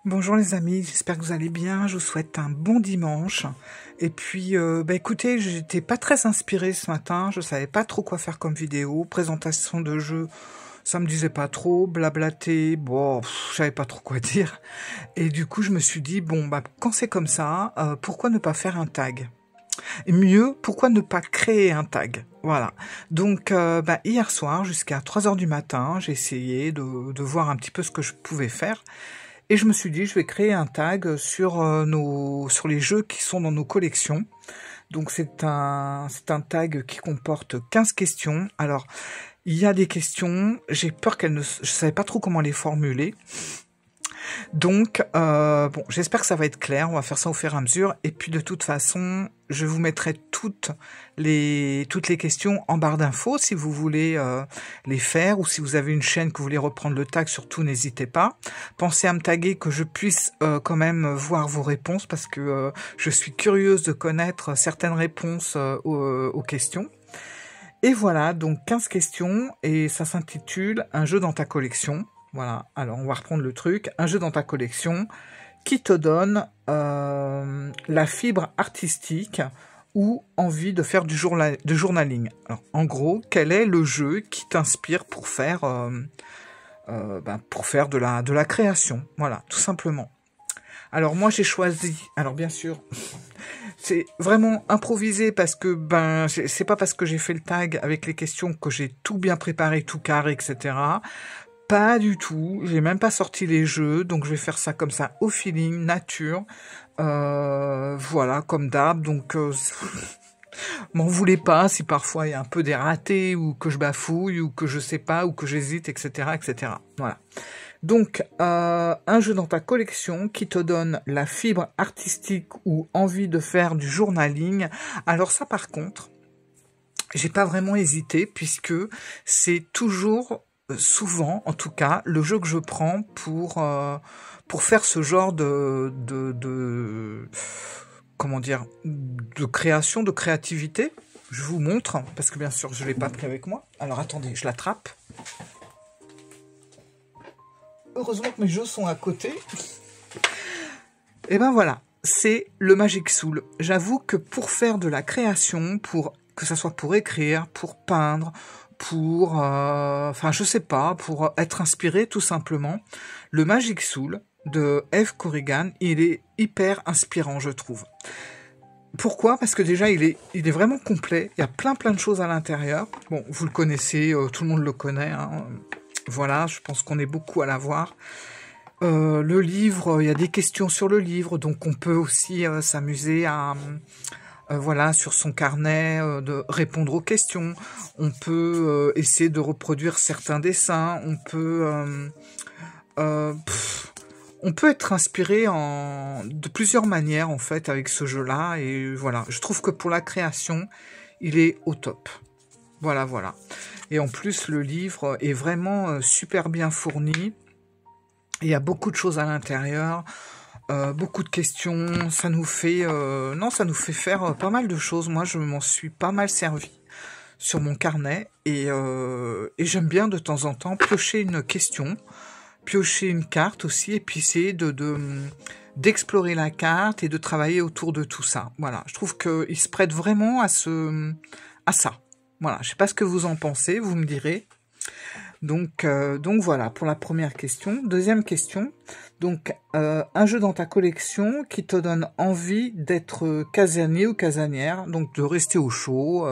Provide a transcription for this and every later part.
Bonjour les amis, j'espère que vous allez bien, je vous souhaite un bon dimanche. Et puis, écoutez, j'étais pas très inspirée ce matin, je savais pas trop quoi faire comme vidéo, présentation de jeu, ça me disait pas trop, blablater, bon, je savais pas trop quoi dire. Et du coup, je me suis dit, bon, quand c'est comme ça, pourquoi ne pas faire un tag? Et mieux, pourquoi ne pas créer un tag? Voilà. Donc, hier soir, jusqu'à 3 heures du matin, j'ai essayé de voir un petit peu ce que je pouvais faire. Et je me suis dit, je vais créer un tag sur sur les jeux qui sont dans nos collections. Donc c'est un tag qui comporte 15 questions. Alors, il y a des questions, j'ai peur je savais pas trop comment les formuler. Donc, bon, j'espère que ça va être clair. On va faire ça au fur et à mesure. Et puis, de toute façon, je vous mettrai toutes les questions en barre d'infos si vous voulez les faire ou si vous avez une chaîne que vous voulez reprendre le tag. Surtout, n'hésitez pas. Pensez à me taguer que je puisse quand même voir vos réponses parce que je suis curieuse de connaître certaines réponses aux questions. Et voilà, donc 15 questions et ça s'intitule « Un jeu dans ta collection ». Voilà, alors on va reprendre le truc. Un jeu dans ta collection qui te donne la fibre artistique ou envie de faire du journaling. Alors, en gros, quel est le jeu qui t'inspire pour faire de la création? Voilà, tout simplement. Alors moi j'ai choisi, alors bien sûr, c'est vraiment improvisé parce que c'est pas parce que j'ai fait le tag avec les questions que j'ai tout bien préparé, tout carré, etc. Pas du tout, j'ai même pas sorti les jeux, donc je vais faire ça comme ça au feeling, nature, voilà, comme d'hab, donc m'en voulez pas si parfois il y a un peu des ratés, ou que je bafouille, ou que je sais pas, ou que j'hésite, etc., etc. Voilà. Donc, un jeu dans ta collection qui te donne la fibre artistique ou envie de faire du journaling. Alors ça, par contre, j'ai pas vraiment hésité puisque c'est toujours, souvent, en tout cas, le jeu que je prends pour faire ce genre comment dire, de création, de créativité. Je vous montre, parce que bien sûr, je l'ai pas pris avec moi. Alors attendez, je l'attrape. Heureusement que mes jeux sont à côté. Et ben voilà, c'est le Magic Soul. J'avoue que pour faire de la création, que ça soit pour écrire, pour peindre, pour, je sais pas, pour être inspiré tout simplement, le Magic Soul de Eve Corrigan, il est hyper inspirant, je trouve. Pourquoi? Parce que déjà, il est vraiment complet. Il y a plein de choses à l'intérieur. Bon, vous le connaissez, tout le monde le connaît, hein. Voilà, je pense qu'on est beaucoup à l'avoir. Le livre, il y a des questions sur le livre, donc on peut aussi s'amuser à, voilà, sur son carnet, de répondre aux questions. On peut essayer de reproduire certains dessins. On peut être inspiré de plusieurs manières, en fait, avec ce jeu-là. Et voilà, je trouve que pour la création, il est au top. Voilà, voilà. Et en plus, le livre est vraiment super bien fourni. Il y a beaucoup de choses à l'intérieur, beaucoup de questions. Ça nous fait, ça nous fait faire pas mal de choses. Moi, je m'en suis pas mal servi sur mon carnet. Et j'aime bien de temps en temps piocher une question, piocher une carte aussi, et puis essayer d'explorer la carte et de travailler autour de tout ça. Voilà, je trouve qu'il se prête vraiment à ça. Voilà, je sais pas ce que vous en pensez, vous me direz. Donc voilà, pour la première question. Deuxième question, donc un jeu dans ta collection qui te donne envie d'être casanier ou casanière, donc de rester au chaud,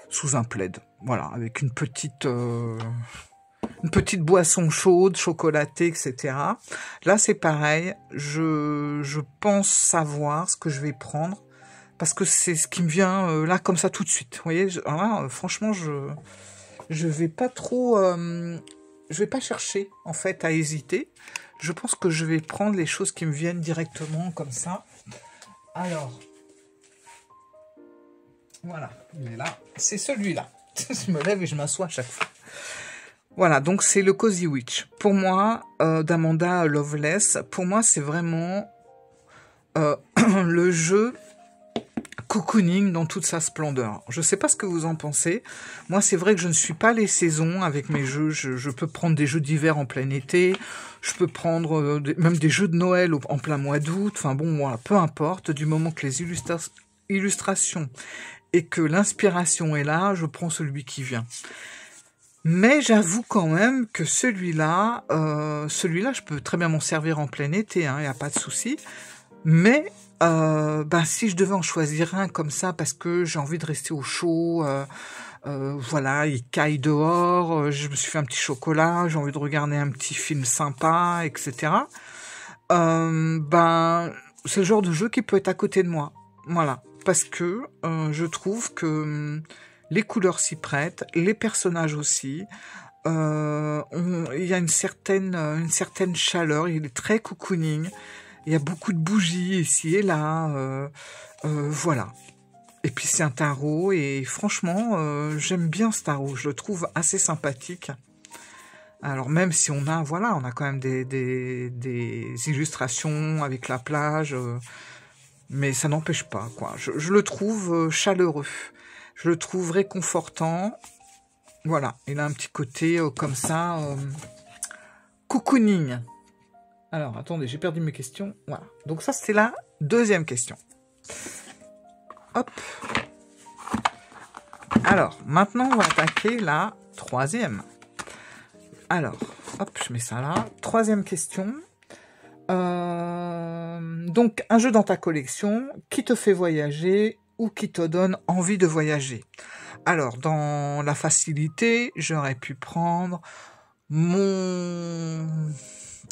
sous un plaid. Voilà, avec une petite boisson chaude, chocolatée, etc. Là, c'est pareil, je pense savoir ce que je vais prendre, parce que c'est ce qui me vient là, comme ça, tout de suite. Vous voyez, franchement, je vais pas trop, je vais pas chercher, en fait, à hésiter. Je pense que je vais prendre les choses qui me viennent directement, comme ça. Alors, voilà, il est là. C'est celui-là. Je me lève et je m'assois à chaque fois. Voilà, donc c'est le Cozy Witch. Pour moi, d'Amanda Loveless, pour moi, c'est vraiment le jeu cocooning dans toute sa splendeur. Je sais pas ce que vous en pensez. Moi, c'est vrai que je ne suis pas les saisons avec mes jeux. Je peux prendre des jeux d'hiver en plein été. Je peux prendre même des jeux de Noël en plein mois d'août. Enfin bon, voilà, peu importe. Du moment que les illustrations et que l'inspiration est là, je prends celui qui vient. Mais j'avoue quand même que celui-là, je peux très bien m'en servir en plein été, hein, y a pas de souci. Mais si je devais en choisir un comme ça, parce que j'ai envie de rester au chaud, voilà, il caille dehors, je me suis fait un petit chocolat, j'ai envie de regarder un petit film sympa, etc. C'est le genre de jeu qui peut être à côté de moi, voilà, parce que je trouve que les couleurs s'y prêtent, les personnages aussi. Il y a une certaine chaleur, il est très cocooning. Il y a beaucoup de bougies ici et là, voilà. Et puis c'est un tarot et franchement, j'aime bien ce tarot. Je le trouve assez sympathique. Alors même si on a quand même des illustrations avec la plage, mais ça n'empêche pas, quoi. Je le trouve chaleureux. Je le trouve réconfortant. Voilà, il a un petit côté comme ça, cocooning. Alors, attendez, j'ai perdu mes questions. Voilà, donc ça, c'était la deuxième question. Hop. Alors, maintenant, on va attaquer la troisième. Alors, hop, je mets ça là. Troisième question. Donc, un jeu dans ta collection qui te fait voyager ou qui te donne envie de voyager. Alors, dans la facilité, j'aurais pu prendre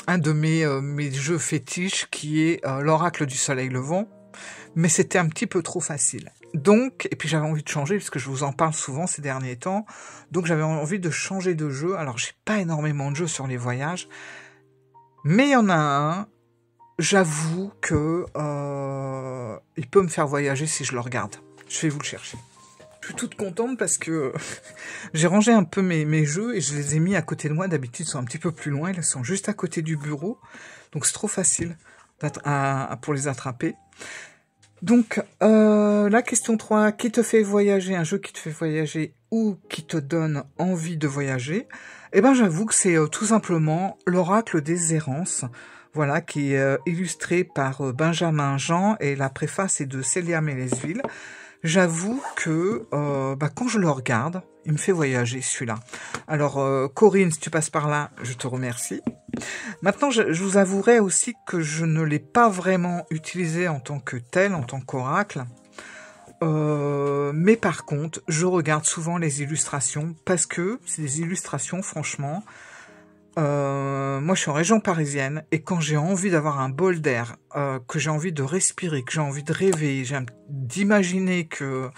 un de mes jeux fétiches qui est l'Oracle du Soleil Levant, mais c'était un petit peu trop facile. Donc, et puis j'avais envie de changer, puisque je vous en parle souvent ces derniers temps, donc j'avais envie de changer de jeu. Alors, j'ai pas énormément de jeux sur les voyages, mais il y en a un, j'avoue que il peut me faire voyager si je le regarde. Je vais vous le chercher. Je suis toute contente parce que j'ai rangé un peu mes jeux et je les ai mis à côté de moi. D'habitude, ils sont un petit peu plus loin. Ils sont juste à côté du bureau. Donc, c'est trop facile pour les attraper. Donc, la question 3. Qui te fait voyager? Un jeu qui te fait voyager ou qui te donne envie de voyager? Eh ben, j'avoue que c'est tout simplement l'Oracle des errances. Voilà, qui est illustré par Benjamin Jean et la préface est de Célia Mélesville. J'avoue que quand je le regarde, il me fait voyager celui-là. Alors Corinne, si tu passes par là, je te remercie. Maintenant, je vous avouerai aussi que je ne l'ai pas vraiment utilisé en tant que tel, en tant qu'oracle. Mais par contre, je regarde souvent les illustrations parce que c'est des illustrations, franchement. Moi, je suis en région parisienne et quand j'ai envie d'avoir un bol d'air, que j'ai envie de respirer, que j'ai envie de rêver, d'imaginer que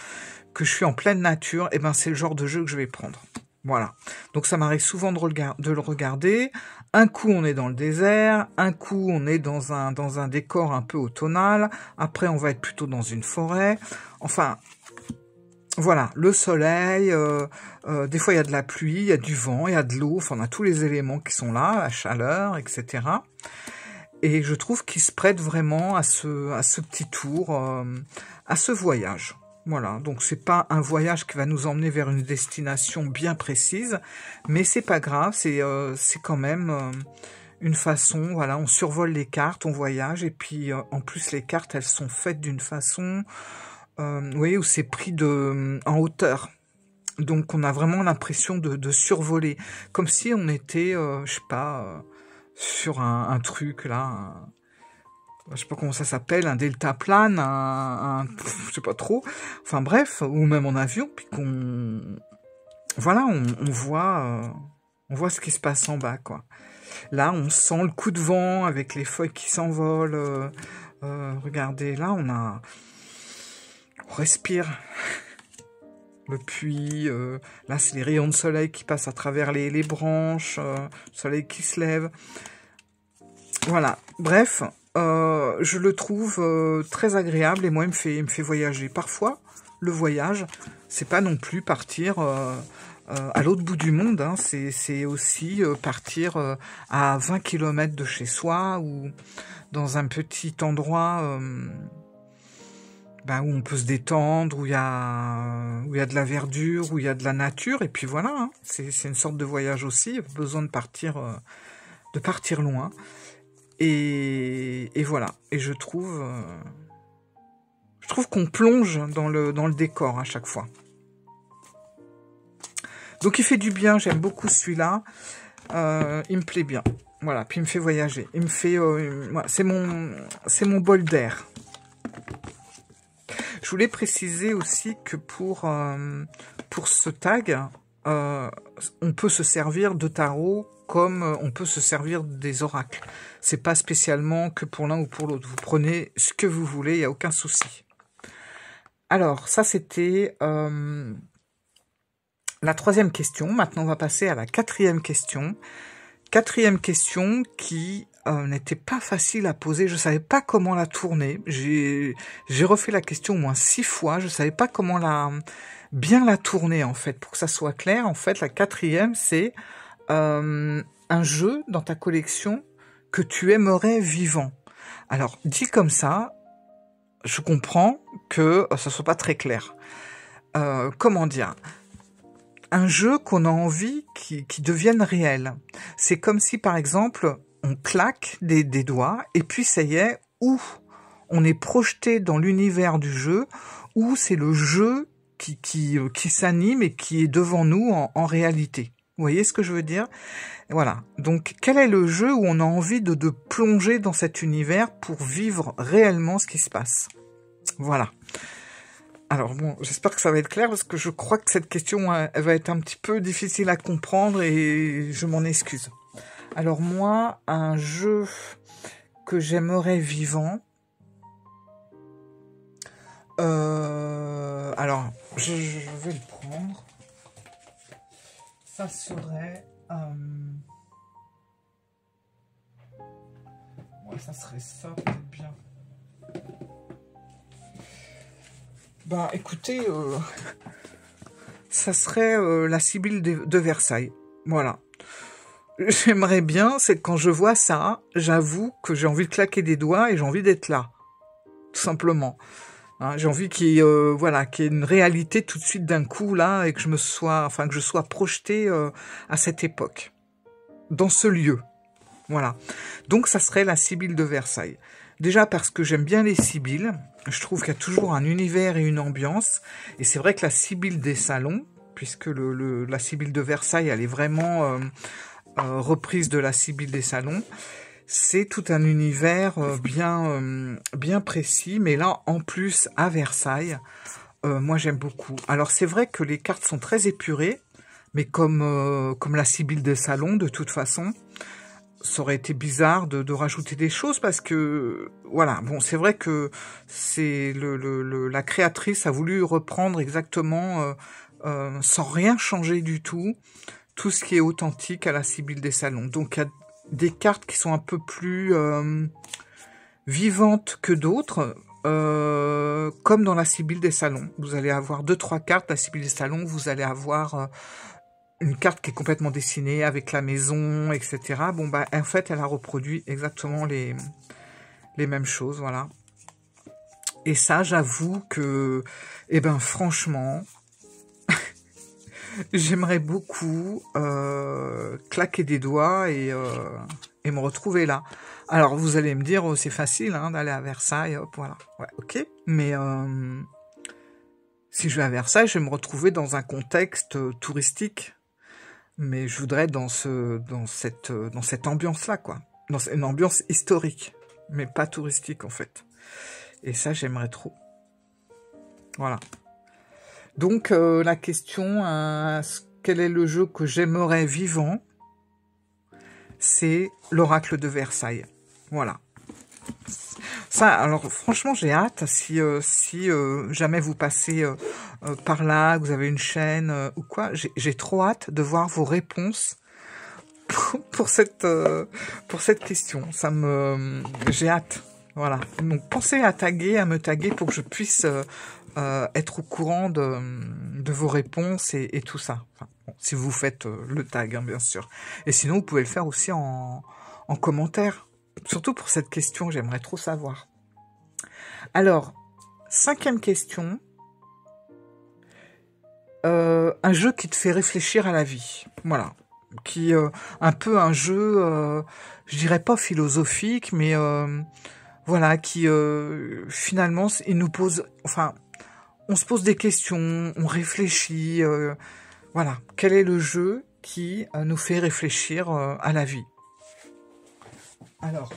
je suis en pleine nature, et ben c'est le genre de jeu que je vais prendre. Voilà. Donc ça m'arrive souvent de le regarder. Un coup on est dans le désert, un coup on est dans un décor un peu automnal. Après on va être plutôt dans une forêt. Enfin. Voilà, le soleil, des fois il y a de la pluie, il y a du vent, il y a de l'eau, enfin on a tous les éléments qui sont là, la chaleur, etc. Et je trouve qu'il se prête vraiment à ce petit tour, à ce voyage. Voilà, donc c'est pas un voyage qui va nous emmener vers une destination bien précise, mais c'est pas grave, c'est quand même une façon, voilà, on survole les cartes, on voyage, et puis en plus les cartes elles sont faites d'une façon... vous voyez, où c'est pris en hauteur. Donc, on a vraiment l'impression de survoler. Comme si on était, je sais pas, sur un truc, là. Je sais pas comment ça s'appelle, un deltaplane, je sais pas trop. Enfin, bref, ou même en avion, puis qu'on... Voilà, on voit ce qui se passe en bas, quoi. Là, on sent le coup de vent avec les feuilles qui s'envolent. Regardez, là, on respire. Le puits, là c'est les rayons de soleil qui passent à travers les branches, le soleil qui se lève. Voilà, bref, je le trouve très agréable et moi il me fait voyager. Parfois, le voyage, c'est pas non plus partir à l'autre bout du monde, hein, c'est aussi partir à 20 km de chez soi ou dans un petit endroit... ben, où on peut se détendre, où il y a de la verdure, où il y a de la nature, et puis voilà, hein, c'est une sorte de voyage aussi, il y a besoin de partir loin, et voilà, et je trouve qu'on plonge dans le décor à chaque fois. Donc il fait du bien, j'aime beaucoup celui-là, il me plaît bien. Voilà, puis il me fait voyager. Il me fait, voilà, c'est mon bol d'air. Je voulais préciser aussi que pour ce tag, on peut se servir de tarot comme on peut se servir des oracles. C'est pas spécialement que pour l'un ou pour l'autre. Vous prenez ce que vous voulez, il n'y a aucun souci. Alors, ça c'était la 3e question. Maintenant, on va passer à la 4e question. 4e question qui n'était pas facile à poser. Je savais pas comment la tourner. J'ai refait la question au moins 6 fois. Je savais pas comment bien la tourner en fait pour que ça soit clair. En fait, la 4e, c'est un jeu dans ta collection que tu aimerais vivant. Alors, dit comme ça, je comprends que ça soit pas très clair. Comment dire ? Un jeu qu'on a envie qui devienne réel. C'est comme si, par exemple, on claque des doigts et puis ça y est, ou on est projeté dans l'univers du jeu, ou c'est le jeu qui s'anime et qui est devant nous en réalité. Vous voyez ce que je veux dire? Voilà. Donc, quel est le jeu où on a envie de plonger dans cet univers pour vivre réellement ce qui se passe? Voilà. Alors bon, j'espère que ça va être clair parce que je crois que cette question, elle va être un petit peu difficile à comprendre et je m'en excuse. Alors moi, un jeu que j'aimerais vivant, alors je vais le prendre. Ça serait, ouais, ça serait ça peut-être bien. Bah écoutez, ça serait la Sibylle de Versailles. Voilà. J'aimerais bien, c'est que quand je vois ça, j'avoue que j'ai envie de claquer des doigts et j'ai envie d'être là. Tout simplement. Hein, j'ai envie qu'il y ait, voilà, qu'il y ait une réalité tout de suite d'un coup là et que je sois projetée à cette époque. Dans ce lieu. Voilà. Donc ça serait la Sibylle de Versailles. Déjà parce que j'aime bien les Sibylles. Je trouve qu'il y a toujours un univers et une ambiance. Et c'est vrai que la Sibylle des salons, puisque la Sibylle de Versailles, elle est vraiment reprise de la Sibylle des salons, c'est tout un univers bien précis. Mais là, en plus, à Versailles, moi j'aime beaucoup. Alors c'est vrai que les cartes sont très épurées, mais comme la Sibylle des salons, de toute façon, ça aurait été bizarre de rajouter des choses parce que, voilà, bon, c'est vrai que c'est la créatrice a voulu reprendre exactement, sans rien changer du tout ce qui est authentique à la Sibylle des salons. Donc, il y a des cartes qui sont un peu plus vivantes que d'autres, comme dans la Sibylle des salons. Vous allez avoir 2-3 cartes, la Sibylle des salons, vous allez avoir... une carte qui est complètement dessinée avec la maison, etc. Bon, bah, en fait, elle a reproduit exactement les mêmes choses, voilà. Et ça, j'avoue que, eh ben, franchement, j'aimerais beaucoup claquer des doigts et me retrouver là. Alors, vous allez me dire, oh, c'est facile hein, d'aller à Versailles, hop, voilà. Ouais, ok. Mais si je vais à Versailles, je vais me retrouver dans un contexte touristique. Mais je voudrais dans cette ambiance-là, quoi. Dans une ambiance historique, mais pas touristique, en fait. Et ça, j'aimerais trop. Voilà. Donc, la question, quel est le jeu que j'aimerais vivant? C'est l'Oracle de Versailles. Voilà. Ça, alors franchement, j'ai hâte si jamais vous passez par là, que vous avez une chaîne ou quoi, j'ai trop hâte de voir vos réponses pour cette question. J'ai hâte. Voilà. Donc pensez à me taguer pour que je puisse être au courant de vos réponses et tout ça. Enfin, bon, si vous faites le tag, hein, bien sûr. Et sinon, vous pouvez le faire aussi en commentaire. Surtout pour cette question, j'aimerais trop savoir. Alors, 5e question. Un jeu qui te fait réfléchir à la vie. Voilà. Qui un peu un jeu, je dirais pas philosophique, mais voilà, qui finalement, il nous pose, enfin, on se pose des questions, on réfléchit. Voilà. Quel est le jeu qui nous fait réfléchir à la vie? Alors.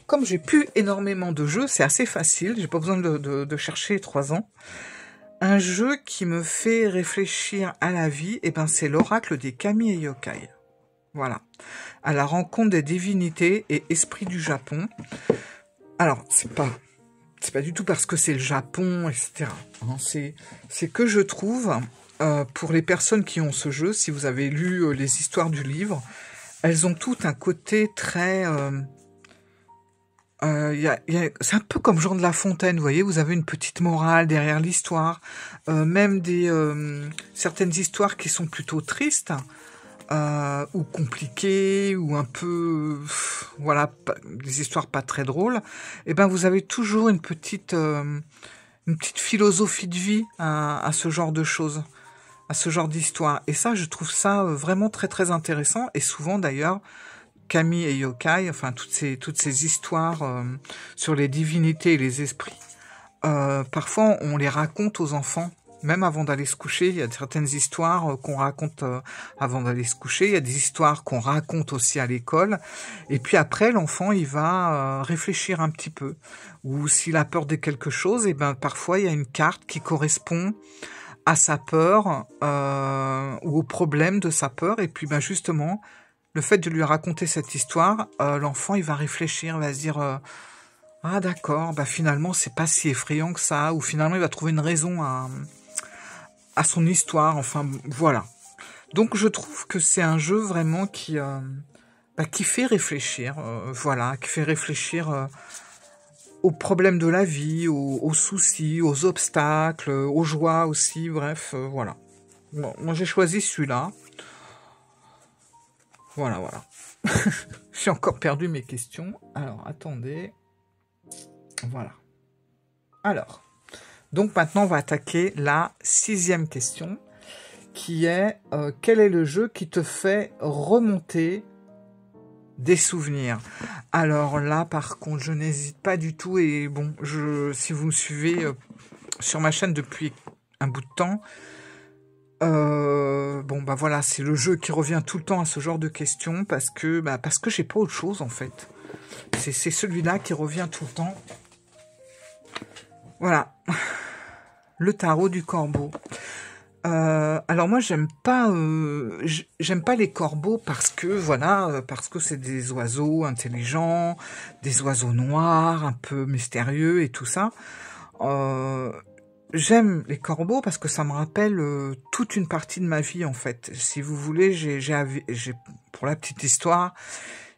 Comme j'ai plus énormément de jeux, c'est assez facile, j'ai pas besoin de chercher 3 ans. Un jeu qui me fait réfléchir à la vie, eh ben c'est l'oracle des kami et yokai. Voilà. À la rencontre des divinités et esprits du Japon. Alors, c'est pas du tout parce que c'est le Japon, etc. C'est que je trouve, pour les personnes qui ont ce jeu, si vous avez lu les histoires du livre, elles ont toutes un côté très... c'est un peu comme Jean de La Fontaine, vous voyez, vous avez une petite morale derrière l'histoire, même certaines histoires qui sont plutôt tristes, ou compliquées, ou un peu, voilà, des histoires pas très drôles, et ben vous avez toujours une petite philosophie de vie à ce genre de choses, à ce genre d'histoire. Et ça, je trouve ça vraiment très très intéressant, et souvent d'ailleurs, kami et yokai, enfin toutes ces histoires sur les divinités et les esprits, parfois on les raconte aux enfants, même avant d'aller se coucher. Il y a certaines histoires qu'on raconte avant d'aller se coucher, il y a des histoires qu'on raconte aussi à l'école, et puis après l'enfant il va réfléchir un petit peu, ou s'il a peur de quelque chose, et ben parfois il y a une carte qui correspond à sa peur, ou au problème de sa peur, et puis ben justement, le fait de lui raconter cette histoire, l'enfant il va réfléchir, il va se dire ah d'accord, bah finalement c'est pas si effrayant que ça, ou finalement il va trouver une raison à son histoire, enfin voilà. Donc je trouve que c'est un jeu vraiment qui fait réfléchir, voilà, qui fait réfléchir aux problèmes de la vie, aux soucis, aux obstacles, aux joies aussi, bref, voilà. Bon, moi j'ai choisi celui-là. Voilà. J'ai encore perdu mes questions. Alors, attendez. Voilà. Alors, donc maintenant, on va attaquer la 6e question, qui est quel est le jeu qui te fait remonter des souvenirs? Alors là, par contre, je n'hésite pas du tout. Et bon, si vous me suivez sur ma chaîne depuis un bout de temps, bon bah voilà, c'est le jeu qui revient tout le temps à ce genre de questions, parce que j'ai pas autre chose en fait. C'est celui-là qui revient tout le temps. Voilà. Le tarot du corbeau. Alors moi j'aime pas les corbeaux parce que voilà, parce que c'est des oiseaux intelligents, des oiseaux noirs, un peu mystérieux et tout ça. J'aime les corbeaux parce que ça me rappelle toute une partie de ma vie en fait. Si vous voulez, pour la petite histoire,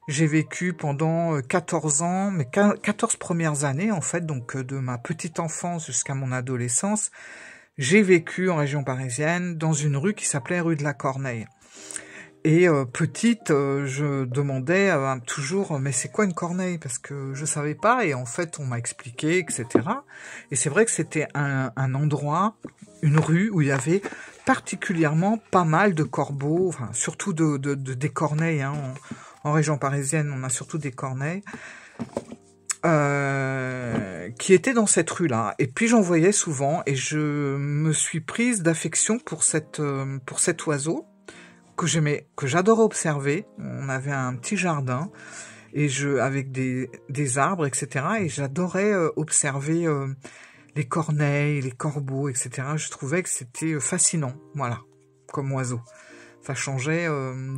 j'ai vécu pendant 14 ans, mes 14 premières années en fait, donc de ma petite enfance jusqu'à mon adolescence, j'ai vécu en région parisienne dans une rue qui s'appelait rue de la Corneille. Et petite, je demandais toujours mais c'est quoi une corneille, parce que je savais pas, et en fait on m'a expliqué, etc. Et c'est vrai que c'était un endroit, une rue où il y avait particulièrement pas mal de corbeaux, enfin surtout des corneilles. Hein. En région parisienne, on a surtout des corneilles qui étaient dans cette rue-là. Et puis j'en voyais souvent, et je me suis prise d'affection pour cet oiseau que j'adorais observer. On avait un petit jardin et avec des arbres, etc. Et j'adorais observer les corneilles, les corbeaux, etc. Je trouvais que c'était fascinant, voilà, comme oiseau. Ça changeait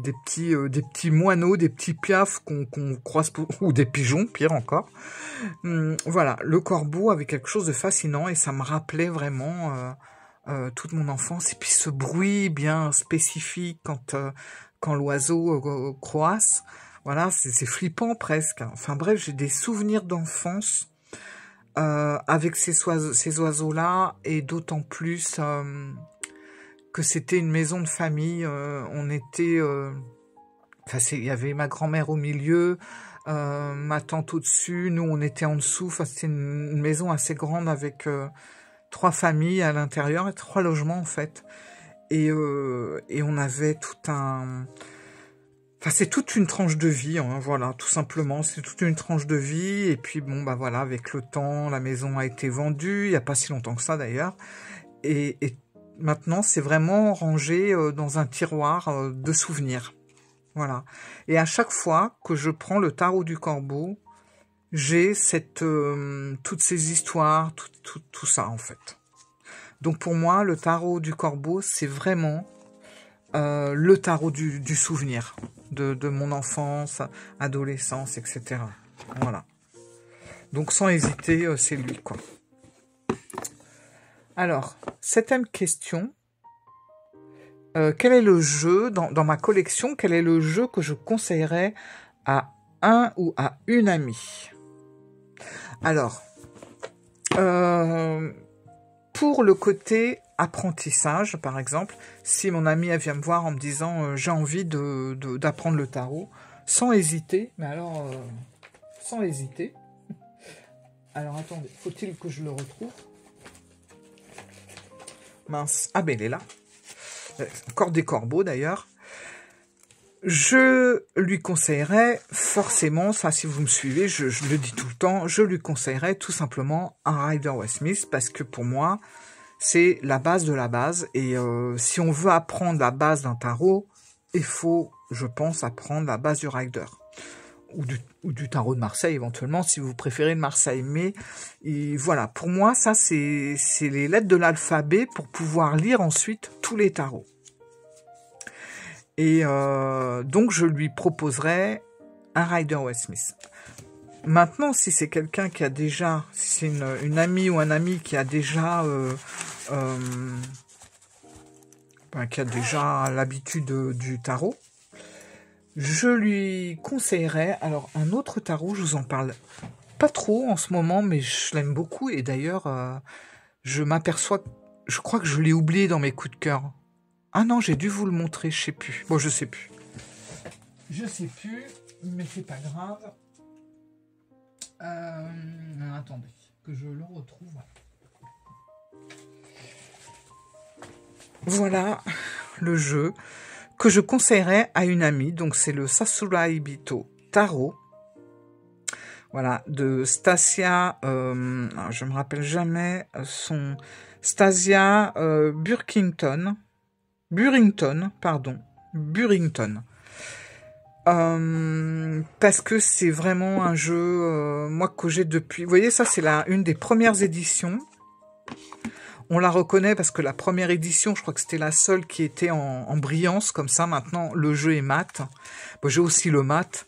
des petits moineaux, des petits piafs qu'on croise, ou des pigeons, pire encore. Voilà, le corbeau avait quelque chose de fascinant, et ça me rappelait vraiment toute mon enfance, et puis ce bruit bien spécifique quand l'oiseau croasse, voilà, c'est flippant presque. Enfin bref, j'ai des souvenirs d'enfance avec ces oiseaux-là, et d'autant plus que c'était une maison de famille. On était Enfin, il y avait ma grand-mère au milieu, ma tante au-dessus, nous on était en dessous. Enfin, c'était une maison assez grande avec 3 familles à l'intérieur et 3 logements en fait. Et on avait tout un... Enfin, c'est toute une tranche de vie, hein, voilà, tout simplement. C'est toute une tranche de vie. Et puis, bon, bah voilà, avec le temps, la maison a été vendue, il n'y a pas si longtemps que ça d'ailleurs. Et maintenant, c'est vraiment rangé dans un tiroir de souvenirs. Voilà. Et à chaque fois que je prends le tarot du corbeau, j'ai toutes ces histoires, tout ça, en fait. Donc pour moi, le tarot du corbeau, c'est vraiment le tarot du souvenir de mon enfance, adolescence, etc. Voilà. Donc sans hésiter, c'est lui, quoi. Alors, 7e question. Quel est le jeu, dans ma collection, quel est le jeu que je conseillerais à un ou à une amie? Alors, pour le côté apprentissage, par exemple, si mon amie elle vient me voir en me disant j'ai envie d'apprendre le tarot, sans hésiter, mais alors, sans hésiter. Alors, attendez, faut-il que je le retrouve? Mince, ah ben elle est là. Encore des corbeaux d'ailleurs. Je lui conseillerais forcément, ça si vous me suivez, je le dis tout le temps, je lui conseillerais tout simplement un Rider-Waite-Smith parce que pour moi, c'est la base de la base. Et si on veut apprendre la base d'un tarot, il faut, je pense, apprendre la base du Rider. Ou du tarot de Marseille éventuellement, si vous préférez de Marseille. Mais voilà, pour moi, ça c'est les lettres de l'alphabet pour pouvoir lire ensuite tous les tarots. Et donc, je lui proposerai un Rider-Waite-Smith. Maintenant, si c'est quelqu'un qui a déjà, si c'est une amie ou un ami qui a déjà, l'habitude du tarot, je lui conseillerais, alors un autre tarot, je vous en parle pas trop en ce moment, mais je l'aime beaucoup. Et d'ailleurs, je m'aperçois, je crois que je l'ai oublié dans mes coups de cœur. Ah non, j'ai dû vous le montrer, je sais plus. Bon, je sais plus. Je sais plus, mais c'est pas grave. Attendez, que je le retrouve. Voilà le jeu que je conseillerais à une amie. Donc c'est le Sasurai Bito Tarot. Voilà, de Stasia, je me rappelle jamais son Stasia Burrington, pardon, Burrington. Parce que c'est vraiment un jeu, moi, que j'ai depuis... Vous voyez, ça, c'est une des premières éditions. On la reconnaît parce que la première édition, je crois que c'était la seule qui était en brillance, comme ça. Maintenant, le jeu est mat. Bon, j'ai aussi le mat.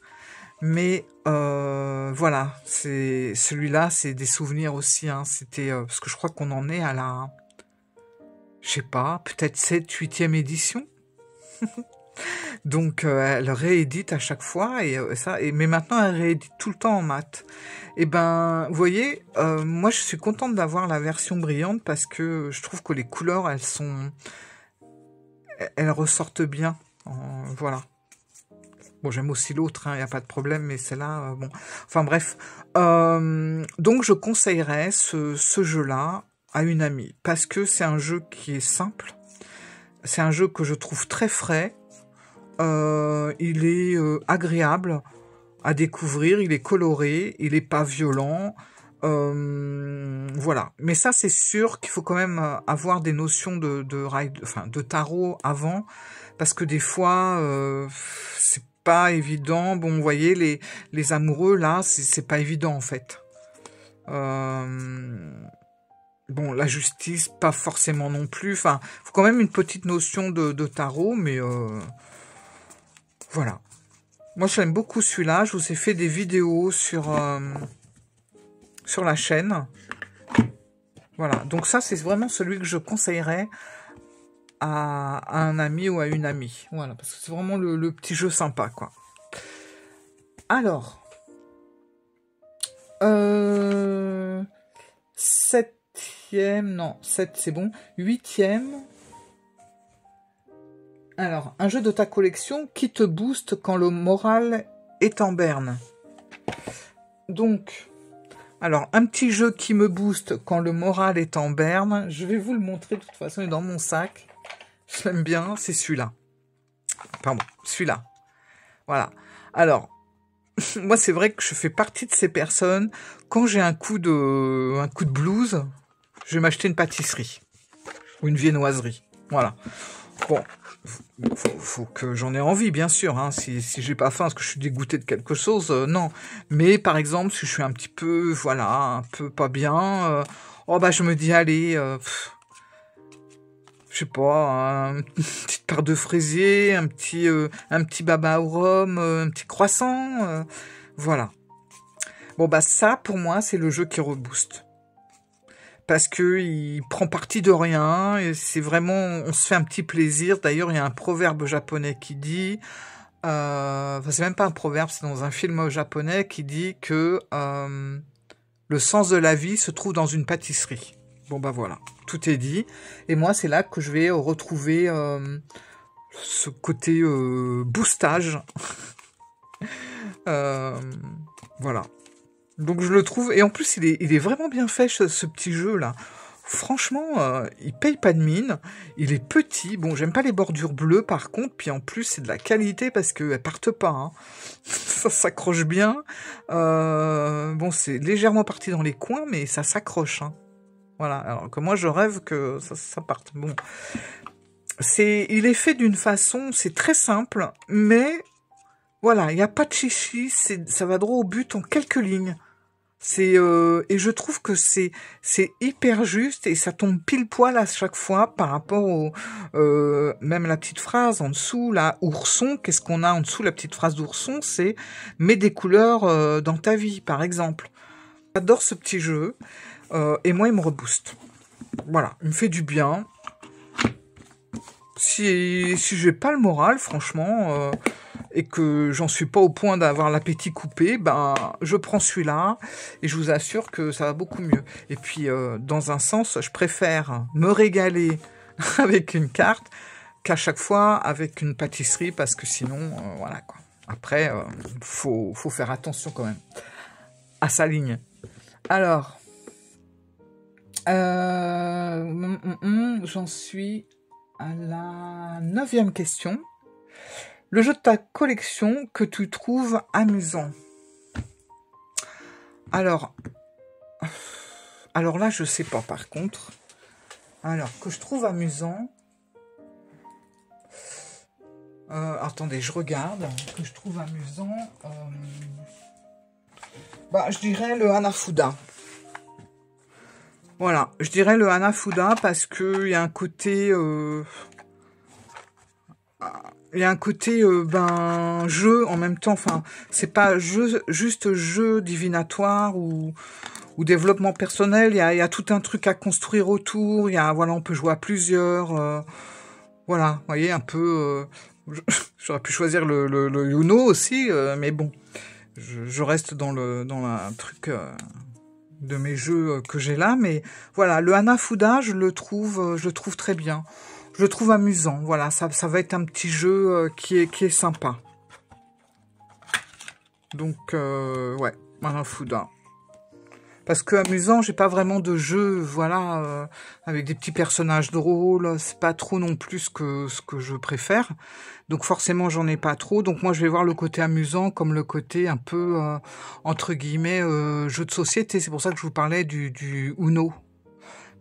Mais voilà, celui-là, c'est des souvenirs aussi. Hein. C'était parce que je crois qu'on en est à la... Je sais pas, peut-être 7, 8e édition. Donc, elle réédite à chaque fois, mais maintenant, elle réédite tout le temps en mat. Et ben, vous voyez, moi, je suis contente d'avoir la version brillante parce que je trouve que les couleurs, elles ressortent bien. Voilà. Bon, j'aime aussi l'autre, il n'y a pas de problème, mais celle-là, bon. Enfin, bref. Donc, je conseillerais ce jeu-là à une amie parce que c'est un jeu qui est simple. C'est un jeu que je trouve très frais. Il est agréable à découvrir, il est coloré, il est pas violent, voilà. Mais ça, c'est sûr qu'il faut quand même avoir des notions de tarot avant, parce que des fois, c'est pas évident. Bon, vous voyez, les amoureux, là, c'est pas évident, en fait. Bon, la justice, pas forcément non plus. Enfin, faut quand même une petite notion de tarot, mais... Voilà. Moi, j'aime beaucoup celui-là. Je vous ai fait des vidéos sur la chaîne. Voilà. Donc ça, c'est vraiment celui que je conseillerais à un ami ou à une amie. Voilà. Parce que c'est vraiment le petit jeu sympa, quoi. Alors. 7e. Non, 7, c'est bon. 8e. Alors, un jeu de ta collection qui te booste quand le moral est en berne. Donc, alors, un petit jeu qui me booste quand le moral est en berne. Je vais vous le montrer, de toute façon, il est dans mon sac. Je l'aime bien, c'est celui-là. Pardon, celui-là. Voilà. Alors, moi, c'est vrai que je fais partie de ces personnes. Quand j'ai un coup de blues, je vais m'acheter une pâtisserie. Ou une viennoiserie. Voilà. Bon, faut que j'en ai envie, bien sûr. Hein. Si j'ai pas faim, parce que je suis dégoûté de quelque chose, non. Mais par exemple, si je suis un petit peu, voilà, un peu pas bien, oh bah je me dis, allez, je sais pas, une petite part de fraisier, un petit baba au rhum, un petit croissant, voilà. Bon bah ça, pour moi, c'est le jeu qui rebooste. Parce que il prend parti de rien, et c'est vraiment, on se fait un petit plaisir. D'ailleurs, il y a un proverbe japonais qui dit, enfin c'est même pas un proverbe, c'est dans un film japonais qui dit que le sens de la vie se trouve dans une pâtisserie. Bon bah voilà, tout est dit. Et moi, c'est là que je vais retrouver ce côté boostage. Voilà. Donc je le trouve, et en plus il est vraiment bien fait ce petit jeu là. Franchement, il paye pas de mine, il est petit, bon j'aime pas les bordures bleues par contre, puis en plus c'est de la qualité parce qu'elles partent pas, hein. Ça s'accroche bien, bon c'est légèrement parti dans les coins mais ça s'accroche, hein. Voilà, alors que moi je rêve que ça parte. Bon, il est fait d'une façon, c'est très simple, mais voilà, il n'y a pas de chichi, ça va droit au but en quelques lignes. Et je trouve que c'est hyper juste et ça tombe pile poil à chaque fois par rapport même la petite phrase en dessous, là, ourson, qu'est-ce qu'on a en dessous, la petite phrase d'ourson, c'est mets des couleurs dans ta vie, par exemple. J'adore ce petit jeu, et moi il me rebooste. Voilà, il me fait du bien. Si j'ai pas le moral, franchement, et que j'en suis pas au point d'avoir l'appétit coupé, ben je prends celui-là et je vous assure que ça va beaucoup mieux. Et puis dans un sens, je préfère me régaler avec une carte qu'à chaque fois avec une pâtisserie parce que sinon voilà quoi. Après faut faire attention quand même à sa ligne. Alors j'en suis à la 9e question. Le jeu de ta collection que tu trouves amusant. Alors là, je sais pas par contre. Alors, que je trouve amusant. Attendez, je regarde. Que je trouve amusant. Bah, je dirais le Hanafuda. Voilà, je dirais le Hanafuda parce que il y a un côté... il y a un côté jeu en même temps, enfin c'est pas juste jeu divinatoire ou développement personnel, il y a tout un truc à construire autour, voilà, on peut jouer à plusieurs, voilà, vous voyez un peu, j'aurais pu choisir le Uno aussi, mais bon, je reste dans un truc de mes jeux que j'ai là, mais voilà, le Hanafuda, je le trouve très bien. Je le trouve amusant, voilà, ça va être un petit jeu qui est sympa. Donc, ouais, Hanafuda. Parce que amusant, j'ai pas vraiment de jeu, voilà, avec des petits personnages drôles, c'est pas trop non plus ce que je préfère. Donc forcément, j'en ai pas trop. Donc moi, je vais voir le côté amusant comme le côté un peu, entre guillemets, jeu de société. C'est pour ça que je vous parlais du Uno.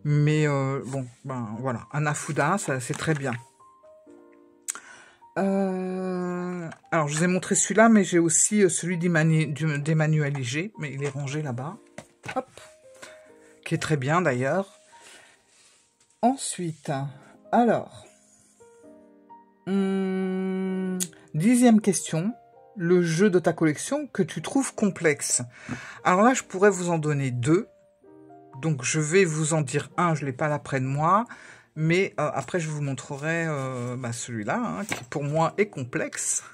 Mais bon, ben voilà, Hanafuda, c'est très bien. Alors, je vous ai montré celui-là, mais j'ai aussi celui d'Emmanuel Iger, mais il est rangé là-bas. Hop, qui est très bien d'ailleurs. Ensuite, alors, 10e question. Le jeu de ta collection que tu trouves complexe. Alors là, je pourrais vous en donner 2. Donc, je vais vous en dire un, je ne l'ai pas là près de moi, mais après, je vous montrerai celui-là, hein, qui pour moi est complexe.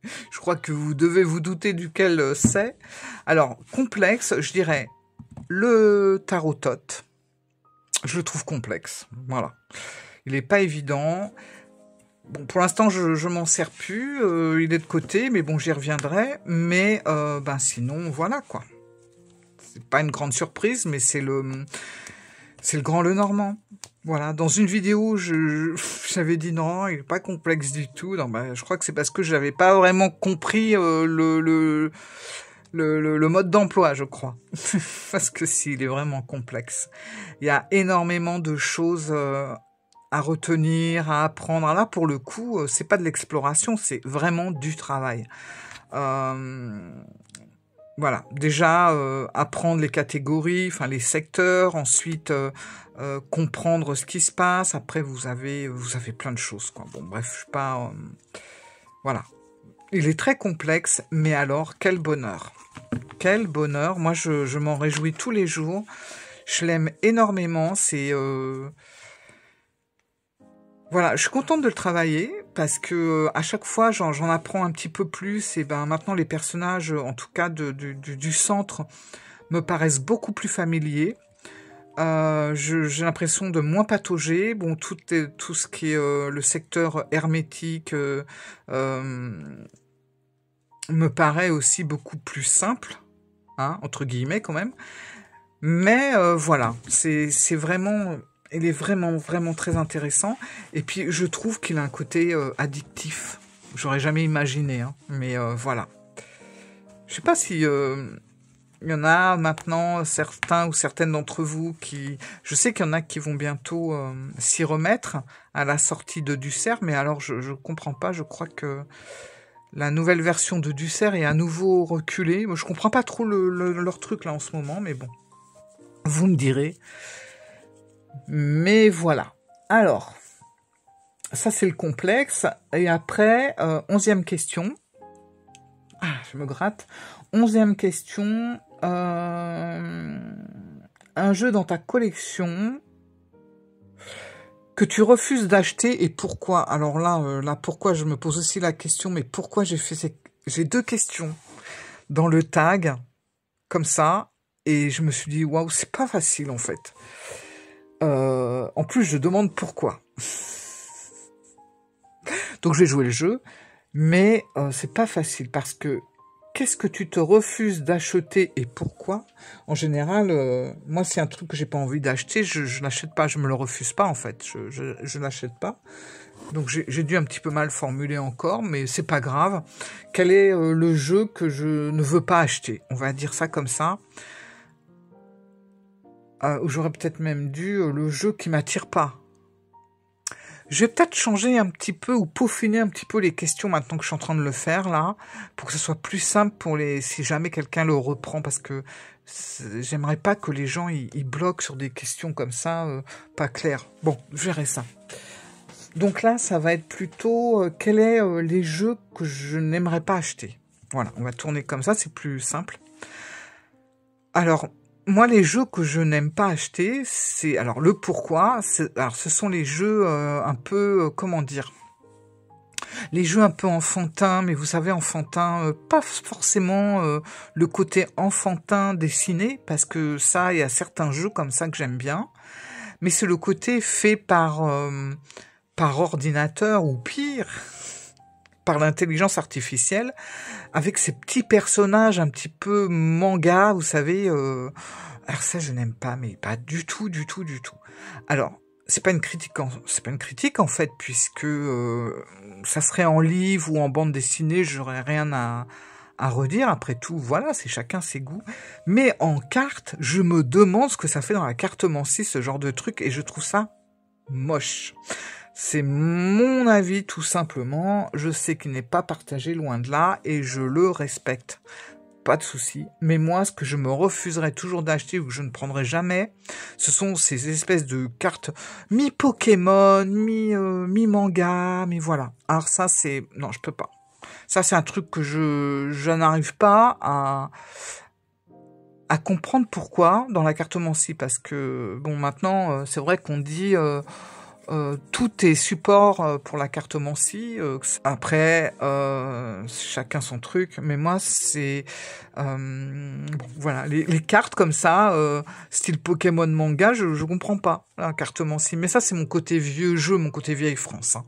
Je crois que vous devez vous douter duquel c'est. Alors, complexe, je dirais le tarot-tot. Je le trouve complexe, voilà. Il n'est pas évident. Bon, pour l'instant, je m'en sers plus. Il est de côté, mais bon, j'y reviendrai. Mais ben sinon, voilà quoi. C'est pas une grande surprise, mais c'est le grand le normand. Voilà. Dans une vidéo, j'avais dit non, il est pas complexe du tout. Non, ben, je crois que c'est parce que j'avais pas vraiment compris le mode d'emploi, je crois. Parce que s'il est vraiment complexe. Il y a énormément de choses à retenir, à apprendre. Là, pour le coup, c'est pas de l'exploration, c'est vraiment du travail. Voilà, déjà apprendre les catégories, enfin les secteurs, ensuite comprendre ce qui se passe. Après, vous avez plein de choses, quoi. Bon, bref, je suis pas, voilà. Il est très complexe, mais alors quel bonheur, quel bonheur. Moi, je m'en réjouis tous les jours. Je l'aime énormément. C'est voilà, je suis contente de le travailler parce que à chaque fois j'en apprends un petit peu plus et ben maintenant les personnages, en tout cas du centre, me paraissent beaucoup plus familiers. J'ai l'impression de moins patauger. Bon, tout ce qui est le secteur hermétique me paraît aussi beaucoup plus simple, hein, entre guillemets quand même. Mais voilà, c'est vraiment, il est vraiment, vraiment très intéressant. Et puis, je trouve qu'il a un côté addictif. J'aurais jamais imaginé, hein, mais voilà. Je sais pas si il y en a maintenant certains ou certaines d'entre vous qui... Je sais qu'il y en a qui vont bientôt s'y remettre à la sortie de Dussert, mais alors je comprends pas, je crois que la nouvelle version de Dussert est à nouveau reculée. Moi, je comprends pas trop leur truc là en ce moment, mais bon. Vous me direz. Mais voilà. Alors, ça c'est le complexe. Et après, 11e question. Ah, je me gratte. 11e question. Un jeu dans ta collection que tu refuses d'acheter et pourquoi? Alors là, pourquoi je me pose aussi la question, mais pourquoi j'ai 2 questions dans le tag, comme ça. Et je me suis dit, waouh, c'est pas facile en fait. En plus, je demande pourquoi. Donc, je vais jouer le jeu, mais c'est pas facile parce que qu'est-ce que tu te refuses d'acheter et pourquoi? En général, moi, c'est un truc que j'ai pas envie d'acheter, je n'achète pas, je me le refuse pas en fait, je n'achète pas. Donc, j'ai dû un petit peu mal formuler encore, mais c'est pas grave. Quel est le jeu que je ne veux pas acheter? On va dire ça comme ça. J'aurais peut-être même dû le jeu qui m'attire pas. Je vais peut-être changer un petit peu ou peaufiner un petit peu les questions maintenant que je suis en train de le faire là, pour que ce soit plus simple pour si jamais quelqu'un le reprend, parce que j'aimerais pas que les gens ils bloquent sur des questions comme ça, pas claires. Bon, je verrai ça. Donc là, ça va être plutôt quels sont les jeux que je n'aimerais pas acheter. Voilà, on va tourner comme ça, c'est plus simple. Alors, moi, les jeux que je n'aime pas acheter, c'est... Alors, le pourquoi, alors ce sont les jeux un peu... comment dire? Les jeux un peu enfantins, mais vous savez, enfantins, pas forcément le côté enfantin dessiné, parce que ça, il y a certains jeux comme ça que j'aime bien, mais c'est le côté fait par ordinateur, ou pire, par l'intelligence artificielle, avec ces petits personnages un petit peu manga, vous savez. Alors ça, je n'aime pas, mais pas du tout, du tout, du tout. Alors, c'est pas une critique en fait, puisque ça serait en livre ou en bande dessinée, j'aurais rien à redire. Après tout, voilà, c'est chacun ses goûts. Mais en carte, je me demande ce que ça fait dans la cartomancie, ce genre de truc, et je trouve ça moche. C'est mon avis, tout simplement. Je sais qu'il n'est pas partagé, loin de là, et je le respecte. Pas de souci. Mais moi, ce que je me refuserais toujours d'acheter ou que je ne prendrai jamais, ce sont ces espèces de cartes mi-Pokémon, mi-manga, mais voilà. Alors ça, c'est... Non, je peux pas. Ça, c'est un truc que je n'arrive pas à comprendre pourquoi dans la cartomancie, parce que, bon, maintenant, c'est vrai qu'on dit... tout est support pour la cartomancie. Après, chacun son truc. Mais moi, c'est... bon, voilà, les cartes comme ça, style Pokémon manga, je comprends pas la cartomancie. Mais ça, c'est mon côté vieux jeu, mon côté vieille France. Hein.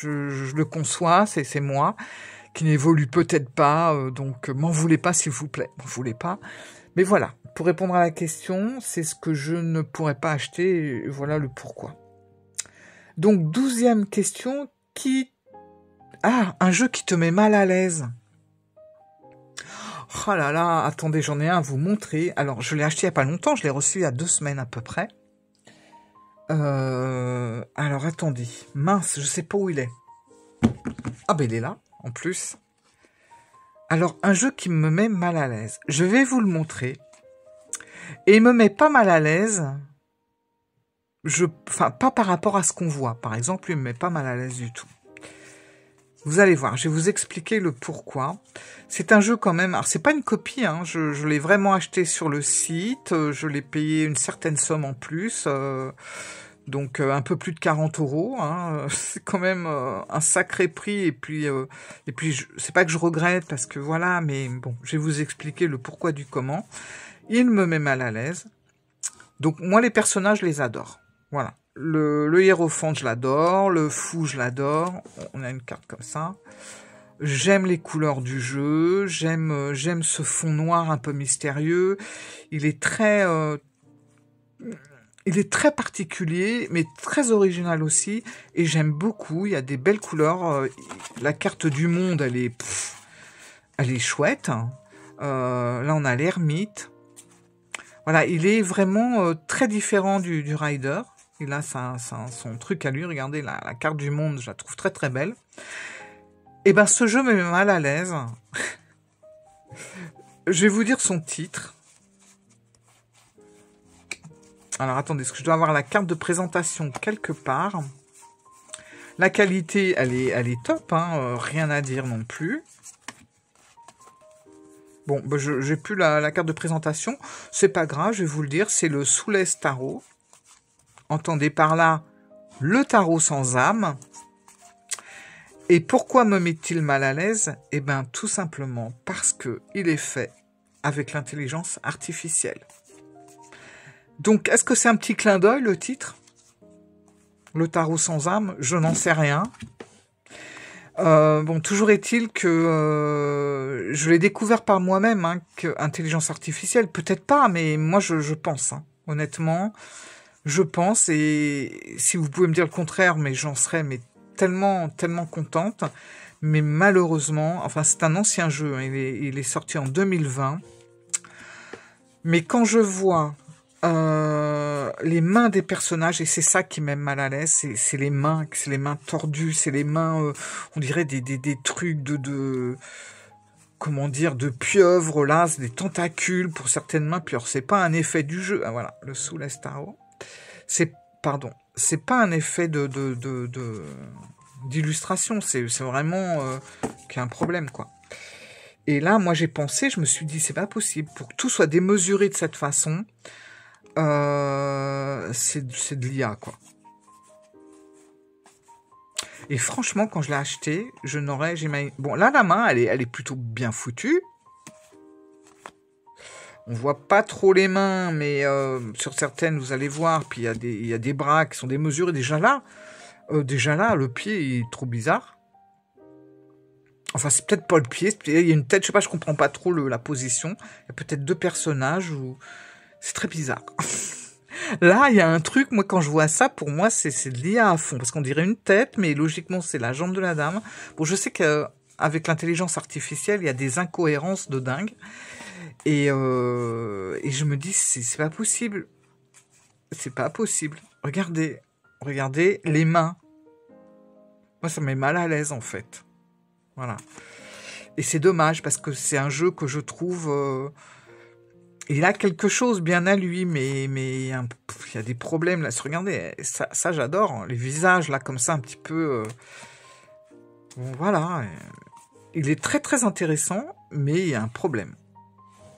je le conçois, c'est moi, qui n'évolue peut-être pas, donc m'en voulez pas s'il vous plaît, m'en voulez pas. Mais voilà, pour répondre à la question, c'est ce que je ne pourrais pas acheter, et voilà le pourquoi. Donc, 12e question, un jeu qui te met mal à l'aise. Oh là là, attendez, j'en ai un à vous montrer. Alors, je l'ai acheté il n'y a pas longtemps, je l'ai reçu il y a 2 semaines à peu près. Alors, attendez. Mince, je sais pas où il est. Ah ben, il est là, en plus. Alors, un jeu qui me met mal à l'aise. Je vais vous le montrer. Et il me met pas mal à l'aise. Enfin, pas par rapport à ce qu'on voit. Par exemple, il me met pas mal à l'aise du tout. Vous allez voir, je vais vous expliquer le pourquoi. C'est un jeu quand même, alors c'est pas une copie, hein, je l'ai vraiment acheté sur le site, je l'ai payé une certaine somme en plus, donc un peu plus de 40 €, hein, c'est quand même un sacré prix, et puis c'est pas que je regrette, parce que voilà, mais bon, je vais vous expliquer le pourquoi du comment. Il me met mal à l'aise, donc moi les personnages, je les adore, voilà. Le hiérophante, je l'adore. Le fou, je l'adore. On a une carte comme ça. J'aime les couleurs du jeu. J'aime ce fond noir un peu mystérieux. Il est très particulier, mais très original aussi. Et j'aime beaucoup. Il y a des belles couleurs. La carte du monde, elle est chouette. Là, on a l'ermite. Voilà, il est vraiment très différent du Rider. Il a son truc à lui, regardez, la carte du monde, je la trouve très très belle. Et ben ce jeu me met mal à l'aise. Je vais vous dire son titre. Alors attendez, est-ce que je dois avoir la carte de présentation quelque part? La qualité, elle est top, hein, rien à dire non plus. Bon, ben j'ai plus la carte de présentation, c'est pas grave, je vais vous le dire, c'est le Soulez Tarot. Entendez par là le tarot sans âme. Et pourquoi me met-il mal à l'aise? Eh bien, tout simplement parce que il est fait avec l'intelligence artificielle. Donc, est-ce que c'est un petit clin d'œil, le titre? Le tarot sans âme? Je n'en sais rien. Bon, toujours est-il que je l'ai découvert par moi-même, hein, que intelligence artificielle, peut-être pas, mais moi, je pense, hein, honnêtement... Je pense, et si vous pouvez me dire le contraire, mais j'en serais tellement contente. Mais malheureusement, enfin c'est un ancien jeu, hein, il est sorti en 2020. Mais quand je vois les mains des personnages, et c'est ça qui m'aime mal à l'aise, c'est les mains tordues, c'est les mains, on dirait des trucs comment dire, de pieuvre, là, c'est des tentacules pour certaines mains, puis alors c'est pas un effet du jeu, ah, voilà, le Soulez Tarot. C'est pas un effet d'illustration, c'est vraiment qu'il y a un problème, quoi. Et là, moi, j'ai pensé, je me suis dit, c'est pas possible, pour que tout soit démesuré de cette façon, c'est de l'IA, quoi. Et franchement, quand je l'ai acheté, bon, là, la main, elle est plutôt bien foutue. On voit pas trop les mains, mais sur certaines, vous allez voir. Puis il y a des bras qui sont démesurés. Déjà là, le pied il est trop bizarre. Enfin, c'est peut-être pas le pied. Il y a une tête, je sais pas, je comprends pas trop la position. Il y a peut-être 2 personnages ou c'est très bizarre. Là, il y a un truc. Moi, quand je vois ça, pour moi, c'est de l'IA à fond, parce qu'on dirait une tête, mais logiquement, c'est la jambe de la dame. Bon, je sais qu'avec l'intelligence artificielle, il y a des incohérences de dingue. Et je me dis, c'est pas possible. C'est pas possible. Regardez les mains. Moi, ça me met mal à l'aise, en fait. Voilà. Et c'est dommage, parce que c'est un jeu que je trouve... il a quelque chose bien à lui, mais il y a des problèmes, là. Regardez, ça j'adore. Hein. Les visages, là, comme ça, un petit peu... Bon, voilà. Il est très, très intéressant, mais il y a un problème.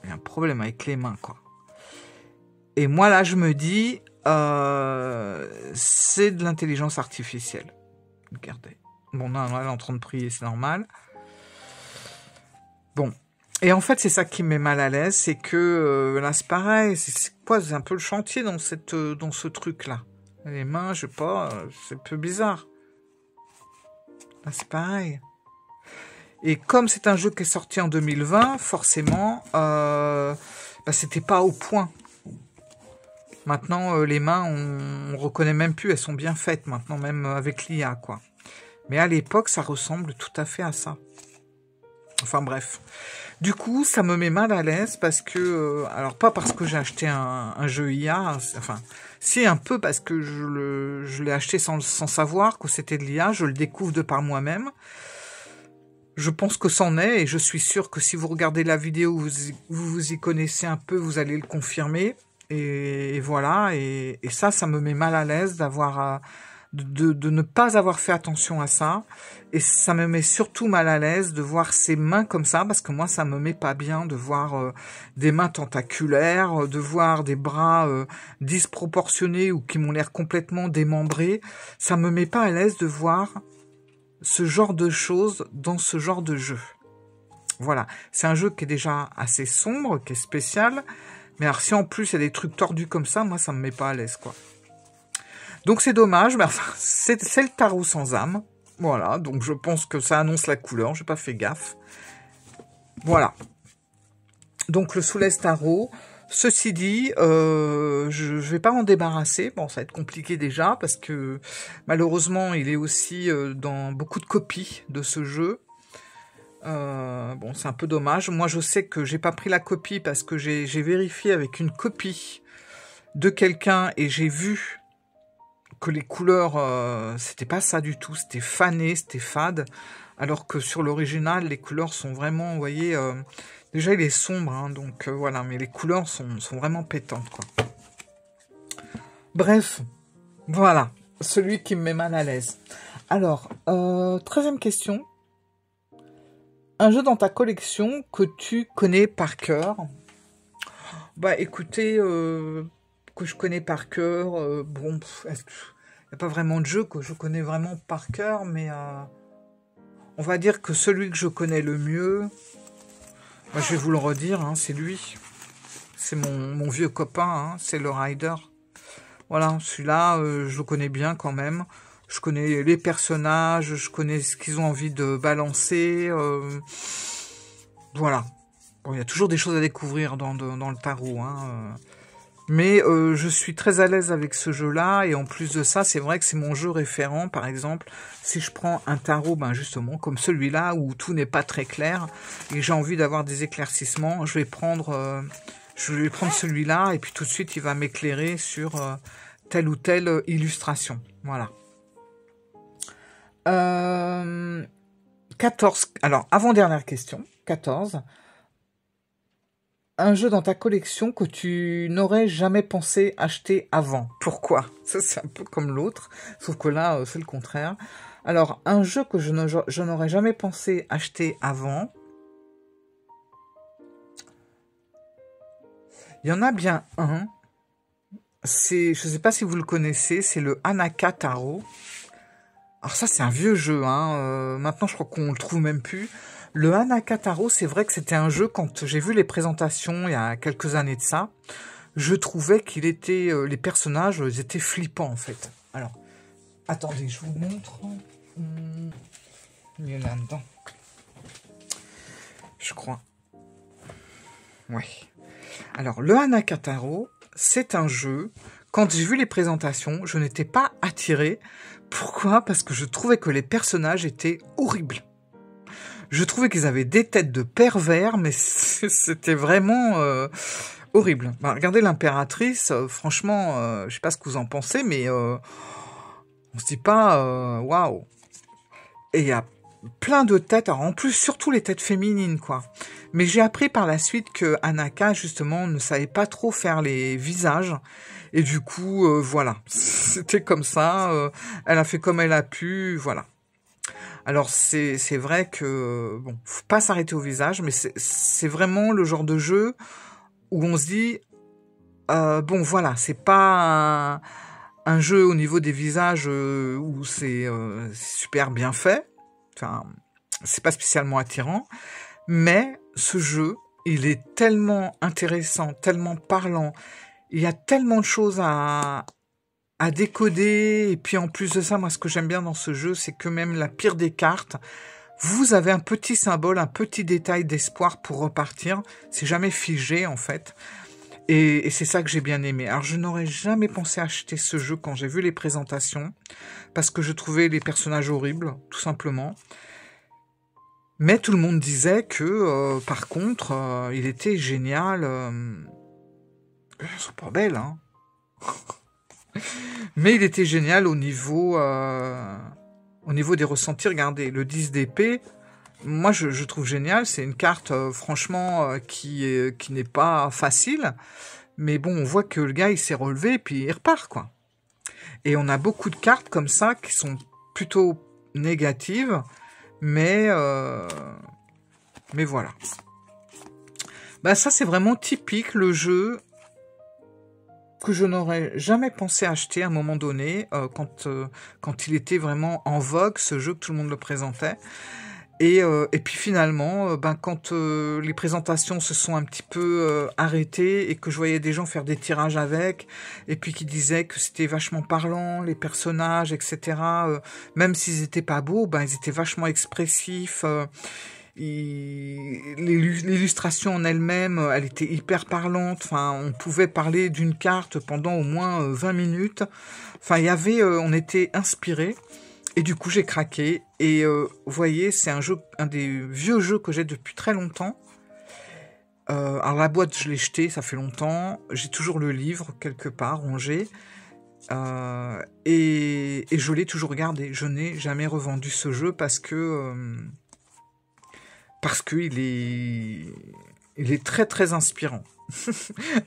Il y a un problème avec les mains, quoi. Et moi, là, je me dis, c'est de l'intelligence artificielle. Regardez. Bon, non, elle est en train de prier, c'est normal. Bon. Et en fait, c'est ça qui me met mal à l'aise, c'est que, là, c'est pareil. C'est quoi? C'est un peu le chantier dans ce truc-là. Les mains, je sais pas, c'est un peu bizarre. Bah, c'est pareil. Et comme c'est un jeu qui est sorti en 2020, forcément, bah, c'était pas au point. Maintenant, les mains, on reconnaît même plus, elles sont bien faites maintenant, même avec l'IA, quoi. Mais à l'époque, ça ressemble tout à fait à ça. Enfin bref. Du coup, ça me met mal à l'aise parce que... alors, pas parce que j'ai acheté un jeu IA, enfin... Si, un peu parce que je l'ai acheté sans savoir que c'était de l'IA, je le découvre de par moi-même. Je pense que c'en est, et je suis sûr que si vous regardez la vidéo, vous y connaissez un peu, vous allez le confirmer. Et voilà, et ça me met mal à l'aise d'avoir... De ne pas avoir fait attention à ça, et ça me met surtout mal à l'aise de voir ces mains comme ça, parce que moi ça me met pas bien de voir des mains tentaculaires, de voir des bras disproportionnés ou qui m'ont l'air complètement démembrés. Ça me met pas à l'aise de voir ce genre de choses dans ce genre de jeu. Voilà, c'est un jeu qui est déjà assez sombre, qui est spécial, mais alors si en plus il y a des trucs tordus comme ça, moi ça me met pas à l'aise, quoi. Donc c'est dommage, mais enfin, c'est le tarot sans âme. Voilà, donc je pense que ça annonce la couleur, j'ai pas fait gaffe. Voilà. Donc le Soulez Tarot. Ceci dit, je vais pas m'en débarrasser. Bon, ça va être compliqué déjà, parce que malheureusement, il est aussi dans beaucoup de copies de ce jeu. Bon, c'est un peu dommage. Moi, je sais que j'ai pas pris la copie, parce que j'ai vérifié avec une copie de quelqu'un, et j'ai vu que les couleurs, c'était pas ça du tout, c'était fané, c'était fade, alors que sur l'original, les couleurs sont vraiment, vous voyez, déjà il est sombre, hein, donc voilà, mais les couleurs sont vraiment pétantes, quoi. Bref, voilà, celui qui me met mal à l'aise. Alors, 13e question. Un jeu dans ta collection que tu connais par cœur? Bah écoutez... que je connais par cœur, bon, il n'y a pas vraiment de jeu que je connais vraiment par cœur, mais on va dire que celui que je connais le mieux, bah, je vais vous le redire, hein, c'est lui. C'est mon vieux copain, hein, c'est le Rider. Voilà, celui-là, je le connais bien quand même. Je connais les personnages, je connais ce qu'ils ont envie de balancer. Voilà. Bon, il y a toujours des choses à découvrir dans le tarot, hein. Mais je suis très à l'aise avec ce jeu-là, et en plus de ça, c'est vrai que c'est mon jeu référent. Par exemple, si je prends un tarot, ben justement, comme celui-là, où tout n'est pas très clair, et j'ai envie d'avoir des éclaircissements, je vais prendre celui-là, et puis tout de suite, il va m'éclairer sur telle ou telle illustration. Voilà. 14. Alors, avant-dernière question, 14. Un jeu dans ta collection que tu n'aurais jamais pensé acheter avant. Pourquoi? Ça, c'est un peu comme l'autre, sauf que là, c'est le contraire. Alors, un jeu que je n'aurais jamais pensé acheter avant. Il y en a bien un. Je ne sais pas si vous le connaissez, c'est le Hanaka Tarot. Alors ça, c'est un vieux jeu, hein. Maintenant, je crois qu'on le trouve même plus. Le Hanaka Tarot, c'est vrai que c'était un jeu, quand j'ai vu les présentations il y a quelques années de ça, je trouvais qu'il était, les personnages, ils étaient flippants en fait. Alors, attendez, je vous montre. Il y en a dedans. Je crois. Oui. Alors, le Hanaka Tarot, c'est un jeu, quand j'ai vu les présentations, je n'étais pas attirée. Pourquoi? Parce que je trouvais que les personnages étaient horribles. Je trouvais qu'ils avaient des têtes de pervers, mais c'était vraiment horrible. Bah, regardez l'impératrice, franchement, je sais pas ce que vous en pensez, mais on se dit pas waouh. Et il y a plein de têtes, alors en plus surtout les têtes féminines, quoi. Mais j'ai appris par la suite que Hanaka, justement, ne savait pas trop faire les visages. Et du coup, voilà, c'était comme ça. Elle a fait comme elle a pu, voilà. Alors c'est vrai que, bon, faut pas s'arrêter au visage, mais c'est vraiment le genre de jeu où on se dit, bon voilà, c'est pas un jeu au niveau des visages où c'est super bien fait, enfin, c'est pas spécialement attirant, mais ce jeu, il est tellement intéressant, tellement parlant, il y a tellement de choses à à décoder. Et puis en plus de ça, moi ce que j'aime bien dans ce jeu, c'est que même la pire des cartes, vous avez un petit symbole, un petit détail d'espoir pour repartir. C'est jamais figé en fait. Et c'est ça que j'ai bien aimé. Alors je n'aurais jamais pensé acheter ce jeu quand j'ai vu les présentations, parce que je trouvais les personnages horribles, tout simplement. Mais tout le monde disait que, par contre, il était génial. Elles sont pas belles, hein. Mais il était génial au niveau des ressentis. Regardez, le 10 d'épée, moi je trouve génial. C'est une carte, franchement, qui n'est pas facile. Mais bon, on voit que le gars, il s'est relevé et puis il repart, quoi. Et on a beaucoup de cartes comme ça qui sont plutôt négatives. Mais voilà. Bah ça, c'est vraiment typique, le jeu que je n'aurais jamais pensé acheter à un moment donné, quand il était vraiment en vogue, ce jeu, que tout le monde le présentait. Et puis finalement, quand les présentations se sont un petit peu arrêtées et que je voyais des gens faire des tirages avec, et puis qui disaient que c'était vachement parlant, les personnages, etc., même s'ils étaient pas beaux, ils étaient vachement expressifs. L'illustration en elle-même, elle était hyper parlante. Enfin, on pouvait parler d'une carte pendant au moins 20 minutes. Enfin, on était inspirés. Et du coup, j'ai craqué. Et vous voyez, c'est un des vieux jeux que j'ai depuis très longtemps. Alors la boîte, je l'ai jetée, ça fait longtemps. J'ai toujours le livre quelque part rangé. Et je l'ai toujours gardé. Je n'ai jamais revendu ce jeu parce qu'il est très très inspirant.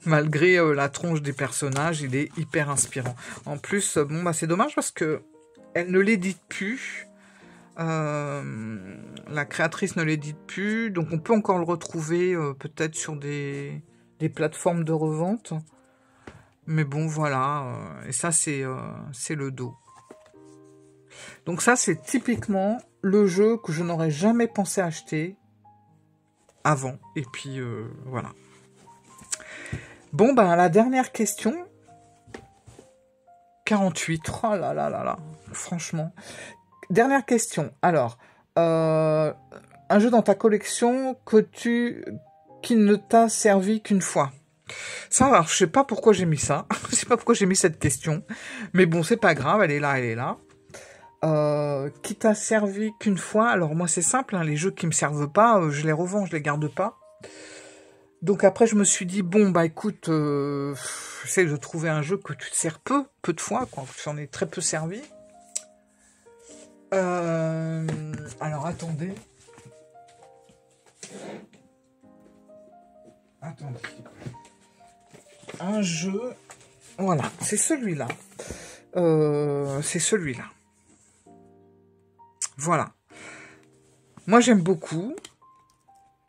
Malgré la tronche des personnages, il est hyper inspirant. En plus, c'est dommage parce que elle ne l'édite plus. La créatrice ne l'édite plus, donc on peut encore le retrouver peut-être sur des plateformes de revente. Mais bon, voilà. Et ça, c'est le dos. Donc ça, c'est typiquement le jeu que je n'aurais jamais pensé acheter avant. Et puis, voilà. Bon, la dernière question. 48. Oh là là là là. Franchement. Dernière question. Alors, un jeu dans ta collection qui ne t'a servi qu'une fois. Ça, alors, je sais pas pourquoi j'ai mis ça. Je sais pas pourquoi j'ai mis cette question. Mais bon, c'est pas grave, elle est là, elle est là. Qui t'a servi qu'une fois. Alors, moi, c'est simple, hein, les jeux qui me servent pas, je les revends, je les garde pas. Donc après, je me suis dit, bon, écoute, j'essaie de trouver un jeu que tu te sers peu de fois, quoi. J'en ai très peu servi. Alors, attendez. Un jeu... Voilà, c'est celui-là. Voilà. Moi, j'aime beaucoup.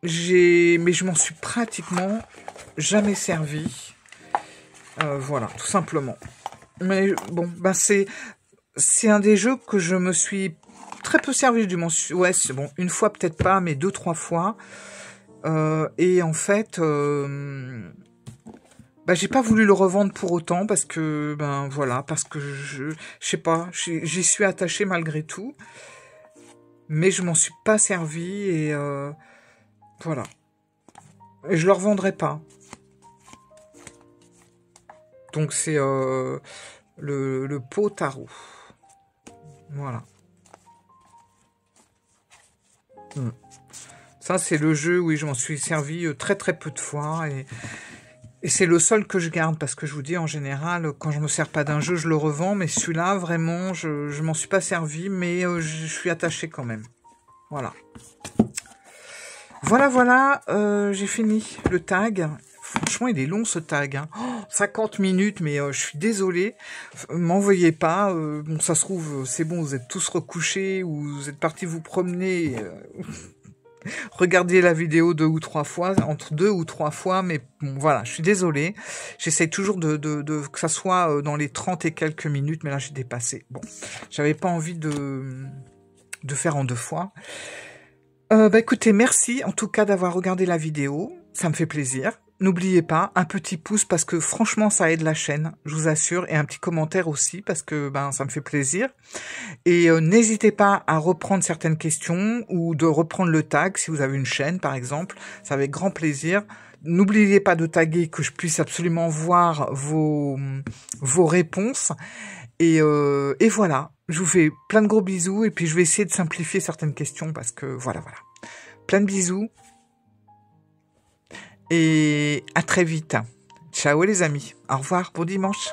Mais je m'en suis pratiquement jamais servi. Voilà, tout simplement. Mais bon, c'est un des jeux que je me suis très peu servi du mensu. Ouais, c'est bon, une fois peut-être pas, mais 2-3 fois. Et en fait, j'ai pas voulu le revendre pour autant parce que, voilà, parce que je sais pas, j'y suis attachée malgré tout. Mais je m'en suis pas servi et voilà. Et je le revendrai pas. Donc c'est le pot tarot. Voilà. Ça, c'est le jeu, oui, je m'en suis servi très très peu de fois. Et c'est le seul que je garde, parce que je vous dis, en général, quand je me sers pas d'un jeu, je le revends. Mais celui-là, vraiment, je m'en suis pas servi, mais je suis attachée quand même. Voilà. Voilà, j'ai fini le tag. Franchement, il est long ce tag. Hein. 50 minutes, mais je suis désolée. M'envoyez pas. Bon, ça se trouve, c'est bon, vous êtes tous recouchés ou vous êtes partis vous promener. Regardez la vidéo 2 ou 3 fois, entre 2 ou 3 fois, mais bon, voilà, je suis désolée. J'essaie toujours que ça soit dans les 30 et quelques minutes, mais là, j'ai dépassé. Bon, j'avais pas envie de faire en 2 fois. Écoutez, merci en tout cas d'avoir regardé la vidéo. Ça me fait plaisir. n'oubliez pas, un petit pouce parce que franchement ça aide la chaîne, je vous assure, et un petit commentaire aussi parce que ben ça me fait plaisir. Et n'hésitez pas à reprendre certaines questions ou de reprendre le tag si vous avez une chaîne par exemple, c'est avec grand plaisir. N'oubliez pas de taguer que je puisse absolument voir vos réponses. Et voilà, je vous fais plein de gros bisous et puis je vais essayer de simplifier certaines questions parce que voilà. Plein de bisous et à très vite. Ciao les amis, au revoir, bon dimanche.